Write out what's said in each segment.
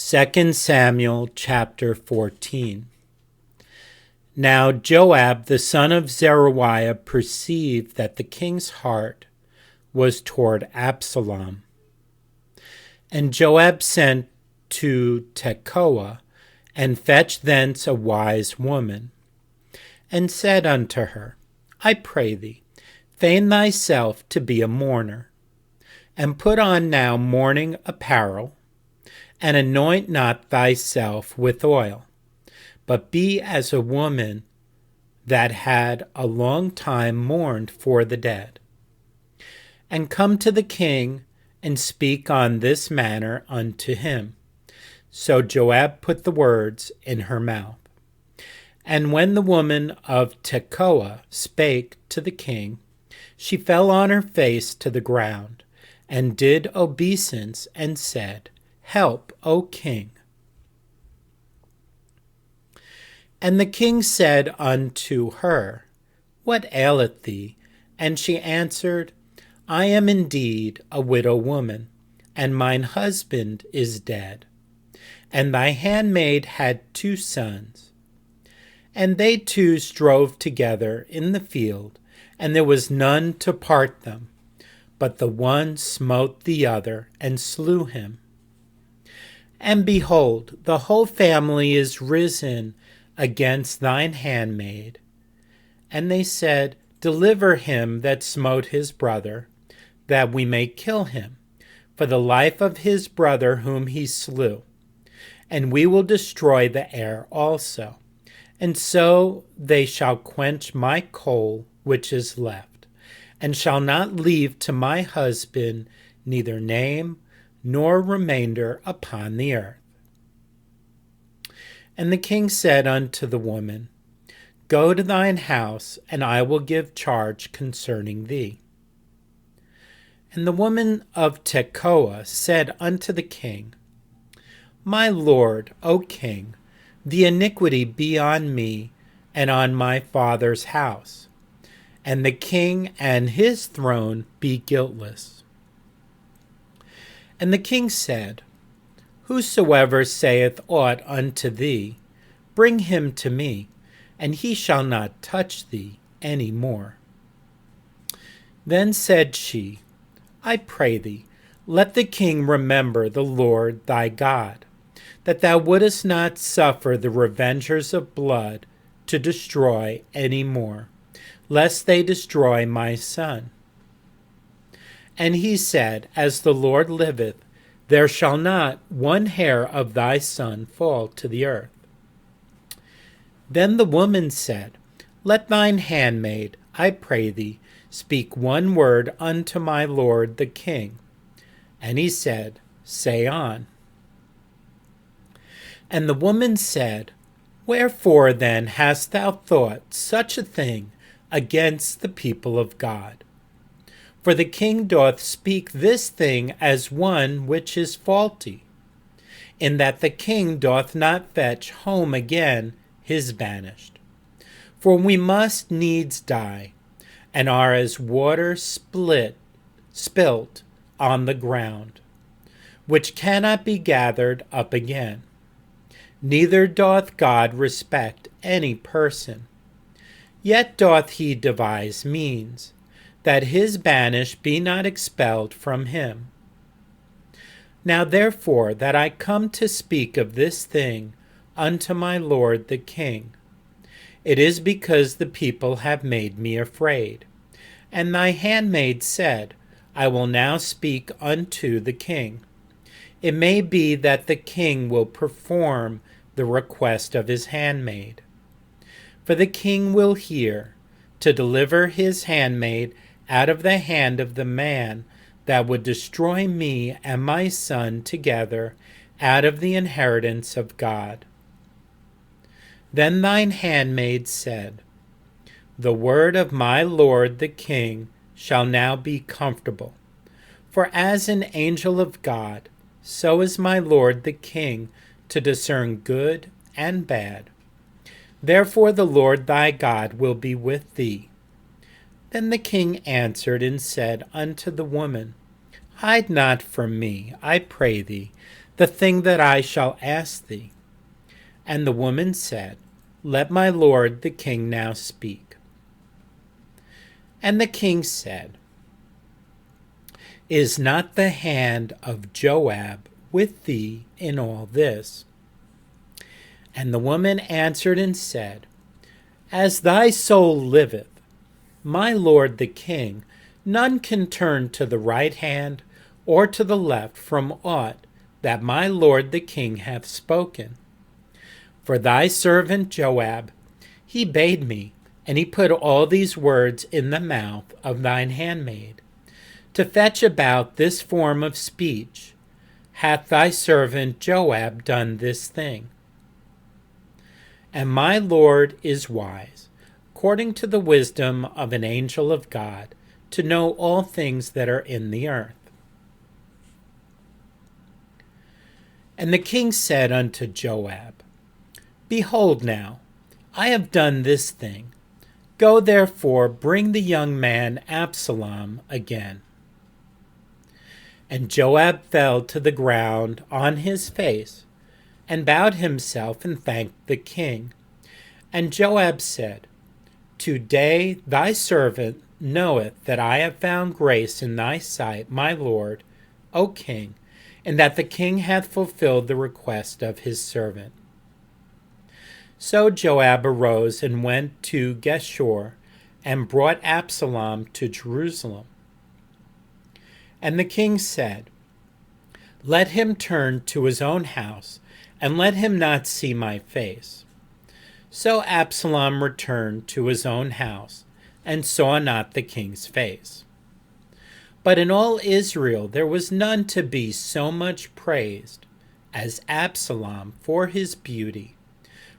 2 Samuel chapter 14. Now Joab the son of Zeruiah perceived that the king's heart was toward Absalom. And Joab sent to Tekoa, and fetched thence a wise woman, and said unto her, I pray thee, feign thyself to be a mourner, and put on now mourning apparel, and anoint not thyself with oil, but be as a woman that had a long time mourned for the dead. And come to the king, and speak on this manner unto him. So Joab put the words in her mouth. And when the woman of Tekoa spake to the king, she fell on her face to the ground, and did obeisance, and said, Help, O king. And the king said unto her, What aileth thee? And she answered, I am indeed a widow woman, and mine husband is dead. And thy handmaid had 2 sons. And they 2 strove together in the field, and there was none to part them. But the one smote the other, and slew him. And behold, the whole family is risen against thine handmaid. And they said, Deliver him that smote his brother, that we may kill him, for the life of his brother whom he slew. And we will destroy the heir also. And so they shall quench my coal which is left, and shall not leave to my husband neither name nor remainder upon the earth. And the king said unto the woman, Go to thine house, and I will give charge concerning thee. And the woman of Tekoa said unto the king, My lord, O king, the iniquity be on me and on my father's house, and the king and his throne be guiltless. And the king said, Whosoever saith aught unto thee, bring him to me, and he shall not touch thee any more. Then said she, I pray thee, let the king remember the Lord thy God, that thou wouldest not suffer the revengers of blood to destroy any more, lest they destroy my son. And he said, As the Lord liveth, there shall not one hair of thy son fall to the earth. Then the woman said, Let thine handmaid, I pray thee, speak one word unto my lord the king. And he said, Say on. And the woman said, Wherefore then hast thou thought such a thing against the people of God? For the king doth speak this thing as one which is faulty, in that the king doth not fetch home again his banished. For we must needs die, and are as water spilt on the ground, which cannot be gathered up again. Neither doth God respect any person. Yet doth he devise means, that his banished be not expelled from him. Now therefore that I come to speak of this thing unto my lord the king, it is because the people have made me afraid. And thy handmaid said, I will now speak unto the king. It may be that the king will perform the request of his handmaid. For the king will hear, to deliver his handmaid out of the hand of the man that would destroy me and my son together out of the inheritance of God. Then thine handmaid said, The word of my lord the king shall now be comfortable. For as an angel of God, so is my lord the king to discern good and bad. Therefore the Lord thy God will be with thee. Then the king answered and said unto the woman, Hide not from me, I pray thee, the thing that I shall ask thee? And the woman said, Let my lord the king now speak. And the king said, Is not the hand of Joab with thee in all this? And the woman answered and said, As thy soul liveth, my lord the king, none can turn to the right hand or to the left from aught that my lord the king hath spoken. For thy servant Joab, he bade me, and he put all these words in the mouth of thine handmaid, to fetch about this form of speech. Hath thy servant Joab done this thing? And my Lord is wise, according to the wisdom of an angel of God, to know all things that are in the earth. And the king said unto Joab, Behold now, I have done this thing. Go therefore, bring the young man Absalom again. And Joab fell to the ground on his face, and bowed himself and thanked the king. And Joab said, Today thy servant knoweth that I have found grace in thy sight, my lord, O king, and that the king hath fulfilled the request of his servant. So Joab arose and went to Geshur, and brought Absalom to Jerusalem. And the king said, Let him turn to his own house, and let him not see my face. So Absalom returned to his own house, and saw not the king's face. But in all Israel there was none to be so much praised as Absalom for his beauty.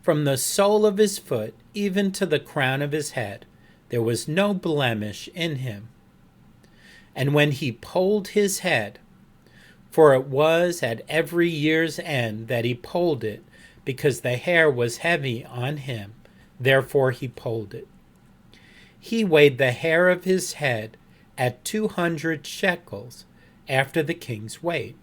From the sole of his foot even to the crown of his head, there was no blemish in him. And when he polled his head, for it was at every year's end that he polled it, because the hair was heavy on him, therefore he polled it. He weighed the hair of his head at 200 shekels, after the king's weight.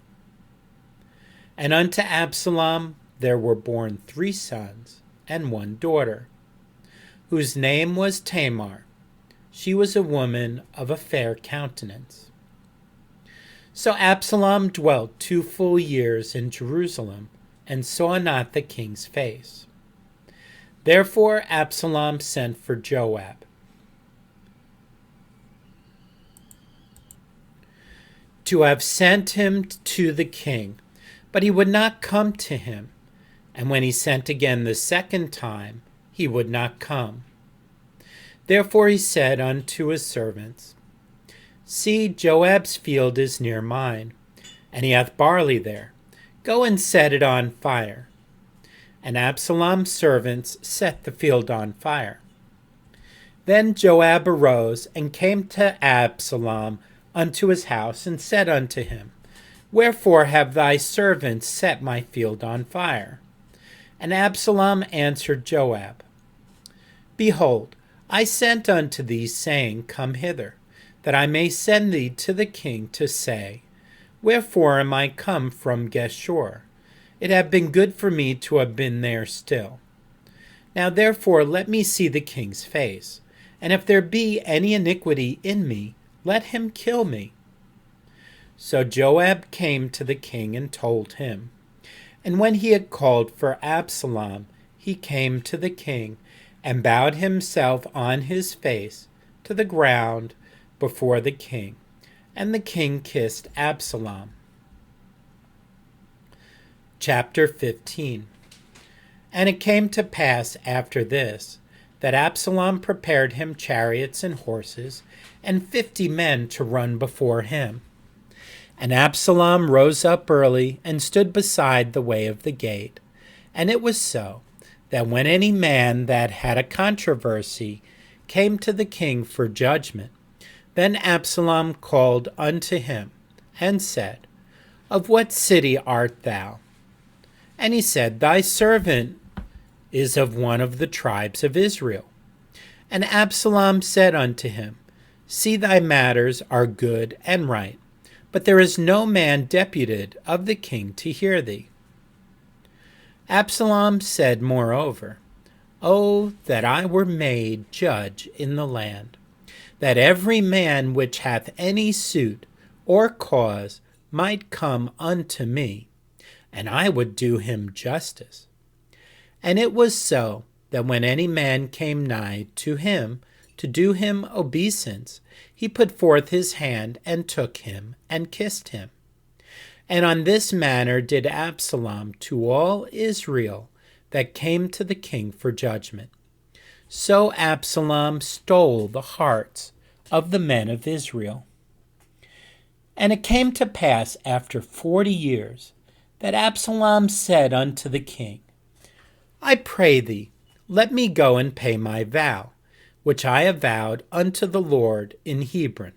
And unto Absalom there were born 3 sons and 1 daughter, whose name was Tamar. She was a woman of a fair countenance. So Absalom dwelt 2 full years in Jerusalem, and saw not the king's face. Therefore Absalom sent for Joab, to have sent him to the king, but he would not come to him. And when he sent again the second time, he would not come. Therefore he said unto his servants, See, Joab's field is near mine, and he hath barley there. Go and set it on fire. And Absalom's servants set the field on fire. Then Joab arose and came to Absalom unto his house, and said unto him, Wherefore have thy servants set my field on fire? And Absalom answered Joab, Behold, I sent unto thee, saying, Come hither, that I may send thee to the king to say, Wherefore am I come from Geshur? It had been good for me to have been there still. Now therefore let me see the king's face, and if there be any iniquity in me, let him kill me. So Joab came to the king and told him. And when he had called for Absalom, he came to the king, and bowed himself on his face to the ground before the king. And the king kissed Absalom. Chapter 15. And it came to pass after this, that Absalom prepared him chariots and horses, and 50 men to run before him. And Absalom rose up early, and stood beside the way of the gate. And it was so, that when any man that had a controversy came to the king for judgment, then Absalom called unto him, and said, Of what city art thou? And he said, Thy servant is of one of the tribes of Israel. And Absalom said unto him, See, thy matters are good and right, but there is no man deputed of the king to hear thee. Absalom said moreover, O that I were made judge in the land, that every man which hath any suit or cause might come unto me, and I would do him justice. And it was so, that when any man came nigh to him to do him obeisance, he put forth his hand and took him and kissed him. And on this manner did Absalom to all Israel that came to the king for judgment. So Absalom stole the hearts of the men of Israel. And it came to pass after 40 years that Absalom said unto the king, I pray thee, let me go and pay my vow, which I have vowed unto the Lord in Hebron.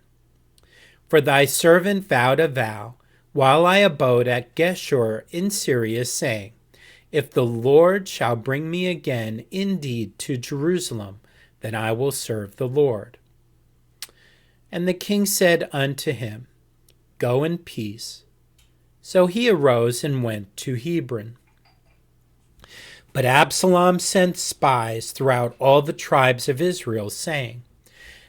For thy servant vowed a vow, while I abode at Geshur in Syria, saying, If the Lord shall bring me again indeed to Jerusalem, then I will serve the Lord. And the king said unto him, Go in peace. So he arose and went to Hebron. But Absalom sent spies throughout all the tribes of Israel, saying,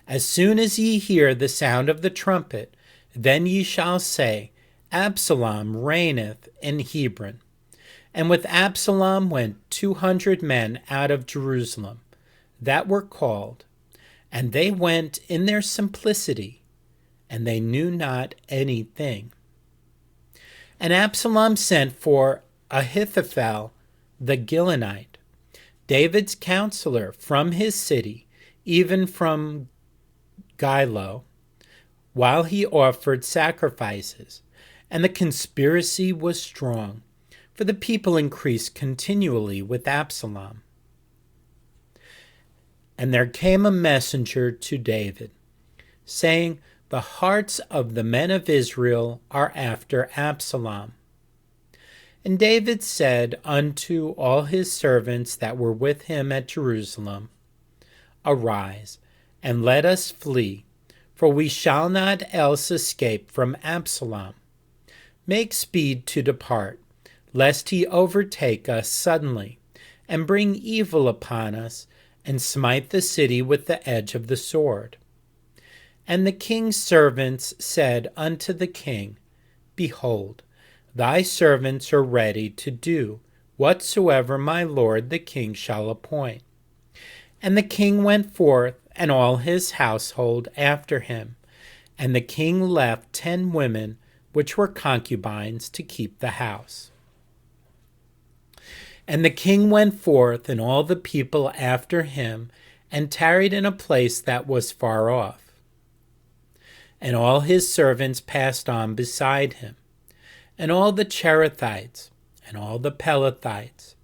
As soon as ye hear the sound of the trumpet, then ye shall say, Absalom reigneth in Hebron. And with Absalom went 200 men out of Jerusalem, that were called, and they went in their simplicity, and they knew not anything. And Absalom sent for Ahithophel the Gilonite, David's counselor, from his city, even from Gilo, while he offered sacrifices. And the conspiracy was strong, for the people increased continually with Absalom. And there came a messenger to David, saying, The hearts of the men of Israel are after Absalom. And David said unto all his servants that were with him at Jerusalem, Arise, and let us flee, for we shall not else escape from Absalom. Make speed to depart, lest he overtake us suddenly, and bring evil upon us, and smite the city with the edge of the sword. And the king's servants said unto the king, Behold, thy servants are ready to do whatsoever my lord the king shall appoint. And the king went forth, and all his household after him. And the king left 10 women, which were concubines, to keep the house. And the king went forth, and all the people after him, and tarried in a place that was far off. And all his servants passed on beside him, and all the Cherethites, and all the Pelethites,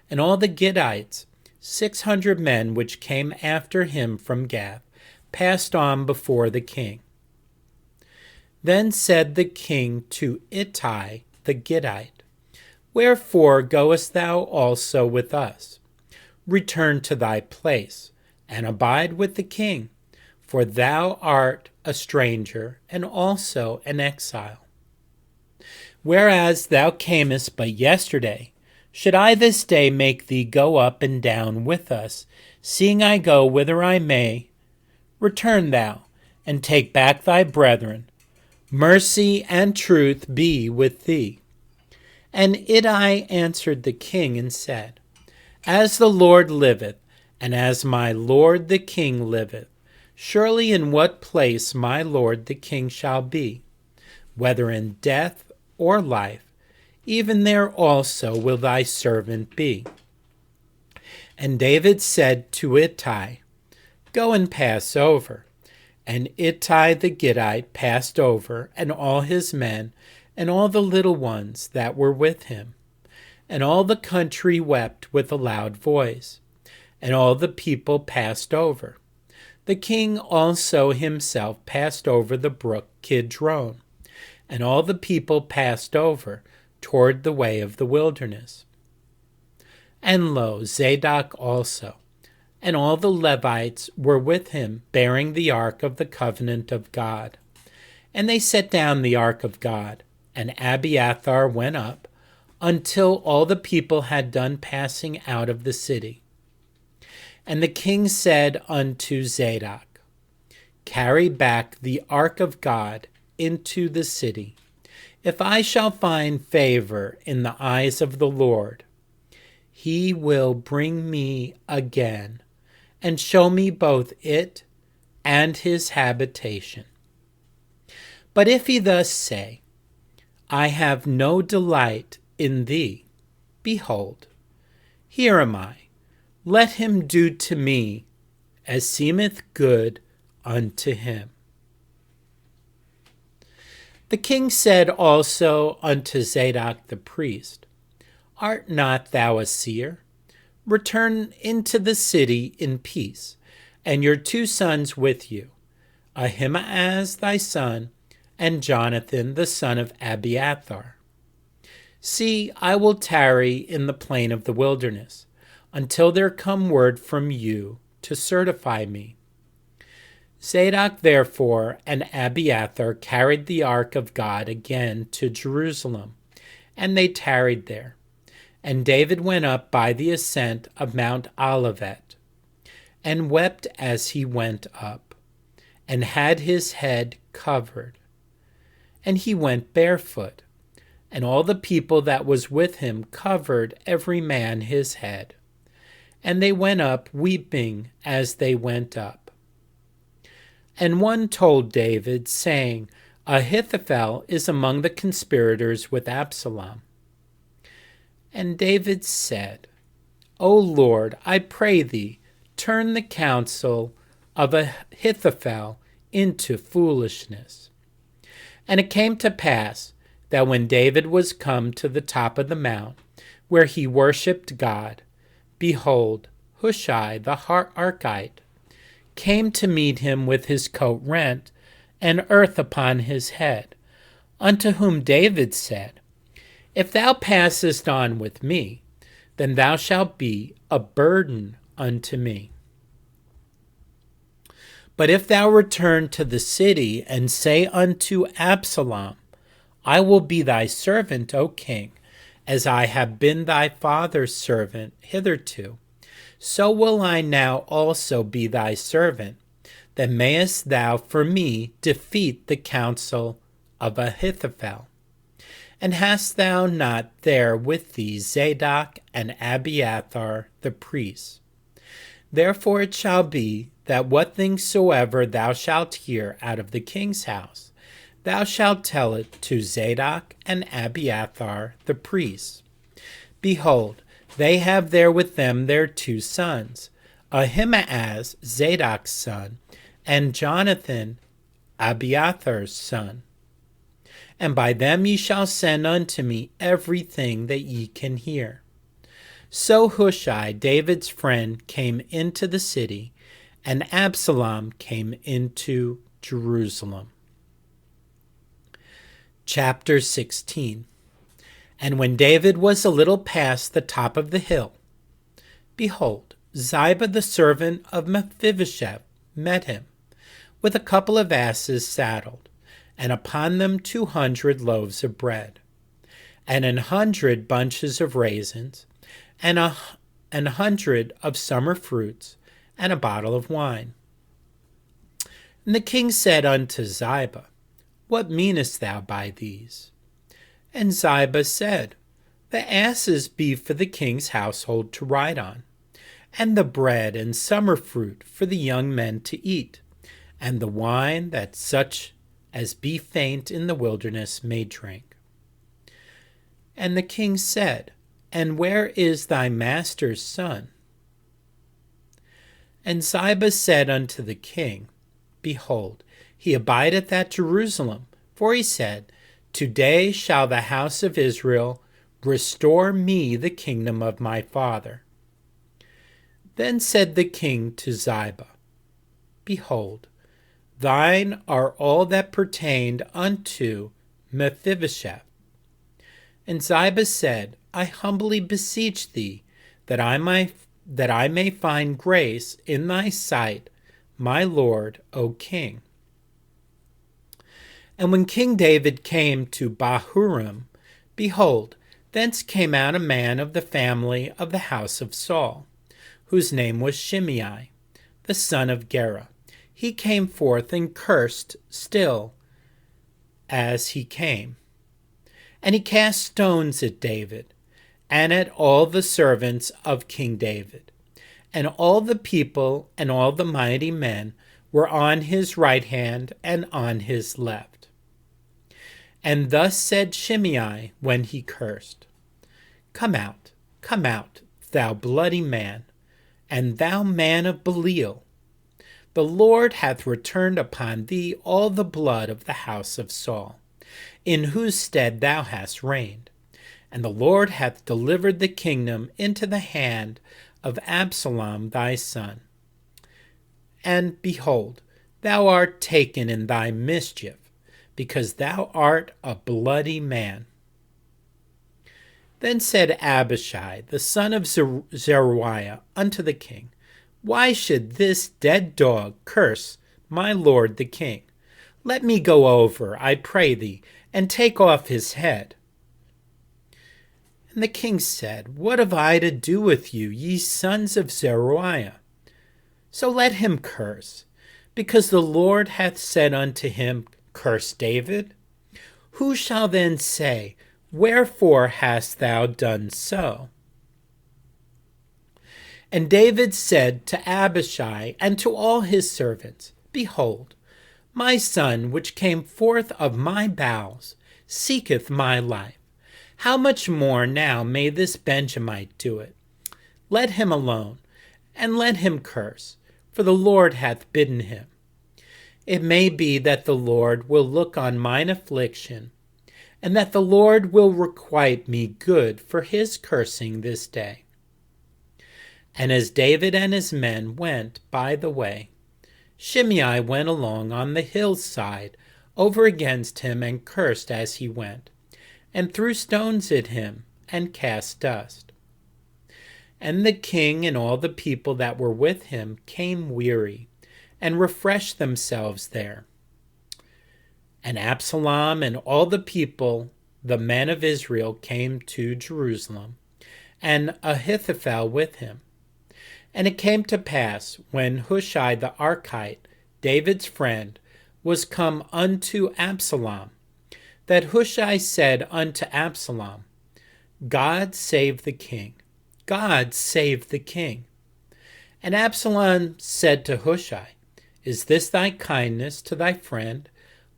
and all the Gittites, 600 men which came after him from Gath, passed on before the king. Then said the king to Ittai the Gittite, Wherefore goest thou also with us? Return to thy place, and abide with the king, for thou art a stranger, and also an exile. Whereas thou camest but yesterday, should I this day make thee go up and down with us, seeing I go whither I may? Return thou, and take back thy brethren. Mercy and truth be with thee. And Ittai answered the king and said, As the Lord liveth, and as my lord the king liveth, surely in what place my lord the king shall be, whether in death or life, even there also will thy servant be. And David said to Ittai, Go and pass over. And Ittai the Gittite passed over, and all his men, and all the little ones that were with him. And all the country wept with a loud voice, and all the people passed over. The king also himself passed over the brook Kidron, and all the people passed over toward the way of the wilderness. And lo, Zadok also, and all the Levites were with him, bearing the ark of the covenant of God. And they set down the ark of God, and Abiathar went up, until all the people had done passing out of the city. And the king said unto Zadok, Carry back the ark of God into the city. If I shall find favor in the eyes of the Lord, he will bring me again, and show me both it and his habitation. But if he thus say, I have no delight in thee, behold, here am I, let him do to me as seemeth good unto him. The king said also unto Zadok the priest, Art not thou a seer? Return into the city in peace, and your 2 sons with you, Ahimaaz thy son, and Jonathan the son of Abiathar. See, I will tarry in the plain of the wilderness, until there come word from you to certify me. Zadok therefore and Abiathar carried the ark of God again to Jerusalem, and they tarried there. And David went up by the ascent of Mount Olivet, and wept as he went up, and had his head covered. And he went barefoot, and all the people that was with him covered every man his head. And they went up weeping as they went up. And one told David, saying, Ahithophel is among the conspirators with Absalom. And David said, O Lord, I pray thee, turn the counsel of Ahithophel into foolishness. And it came to pass that when David was come to the top of the mount, where he worshipped God, behold, Hushai the Archite came to meet him with his coat rent and earth upon his head, unto whom David said, If thou passest on with me, then thou shalt be a burden unto me. But if thou return to the city and say unto Absalom, I will be thy servant, O king, as I have been thy father's servant hitherto, so will I now also be thy servant. Then mayest thou for me defeat the counsel of Ahithophel. And hast thou not there with thee Zadok and Abiathar the priests? Therefore it shall be that what things soever thou shalt hear out of the king's house, thou shalt tell it to Zadok and Abiathar the priests. Behold, they have there with them their 2 sons, Ahimaaz Zadok's son, and Jonathan Abiathar's son. And by them ye shall send unto me everything that ye can hear. So Hushai, David's friend, came into the city, and Absalom came into Jerusalem. Chapter 16. And when David was a little past the top of the hill, behold, Ziba the servant of Mephibosheth met him, with a couple of asses saddled, and upon them 200 loaves of bread, and 100 bunches of raisins, and 100 of summer fruits, and a bottle of wine. And the king said unto Ziba, What meanest thou by these? And Ziba said, The asses be for the king's household to ride on, and the bread and summer fruit for the young men to eat, and the wine that such as be faint in the wilderness may drink. And the king said, And where is thy master's son? And Ziba said unto the king, Behold, he abideth at Jerusalem, for he said, Today shall the house of Israel restore me the kingdom of my father. Then said the king to Ziba, Behold, thine are all that pertained unto Mephibosheth. And Ziba said, I humbly beseech thee that I may find grace in thy sight, my lord, O king. And when King David came to Bahurim, behold, thence came out a man of the family of the house of Saul, whose name was Shimei, the son of Gera. He came forth and cursed still as he came. And he cast stones at David, and at all the servants of King David. And all the people and all the mighty men were on his right hand and on his left. And thus said Shimei when he cursed, come out, thou bloody man, and thou man of Belial. The Lord hath returned upon thee all the blood of the house of Saul, in whose stead thou hast reigned. And the Lord hath delivered the kingdom into the hand of Absalom thy son. And behold, thou art taken in thy mischief, because thou art a bloody man. Then said Abishai, the son of Zeruiah, unto the king, why should this dead dog curse my lord the king? Let me go over, I pray thee, and take off his head. And the king said, what have I to do with you, ye sons of Zeruiah? So let him curse, because the Lord hath said unto him, curse David. Who shall then say, wherefore hast thou done so? And David said to Abishai and to all his servants, behold, my son, which came forth of my bowels, seeketh my life. How much more now may this Benjamite do it? Let him alone, and let him curse, for the Lord hath bidden him. It may be that the Lord will look on mine affliction, and that the Lord will requite me good for his cursing this day. And as David and his men went by the way, Shimei went along on the hillside over against him and cursed as he went, and threw stones at him and cast dust. And the king and all the people that were with him came weary, and refreshed themselves there. And Absalom and all the people, the men of Israel, came to Jerusalem, and Ahithophel with him. And it came to pass, when Hushai the Archite, David's friend, was come unto Absalom, that Hushai said unto Absalom, God save the king, God save the king. And Absalom said to Hushai, is this thy kindness to thy friend?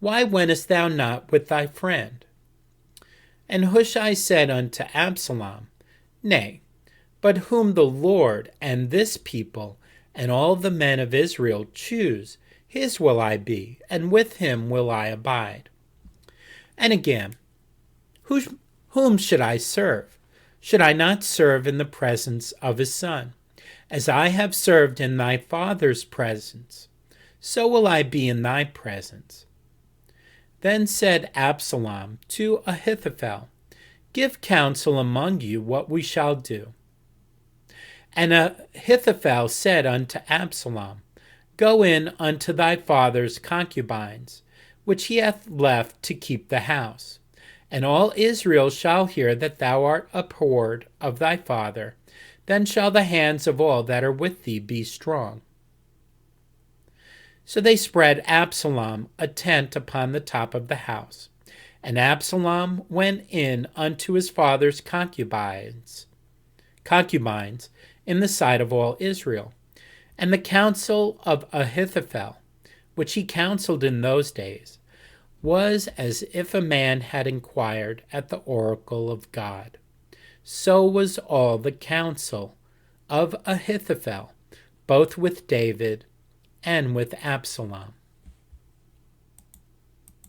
Why wentest thou not with thy friend? And Hushai said unto Absalom, nay, but whom the Lord and this people and all the men of Israel choose, his will I be, and with him will I abide. And again, whom should I serve? Should I not serve in the presence of his son? As I have served in thy father's presence, so will I be in thy presence. Then said Absalom to Ahithophel, give counsel among you what we shall do. And Ahithophel said unto Absalom, go in unto thy father's concubines, which he hath left to keep the house. And all Israel shall hear that thou art abhorred of thy father. Then shall the hands of all that are with thee be strong. So they spread Absalom a tent upon the top of the house. And Absalom went in unto his father's concubines in the sight of all Israel. And the counsel of Ahithophel, which he counseled in those days, was as if a man had inquired at the oracle of God. So was all the counsel of Ahithophel, both with David and with Absalom.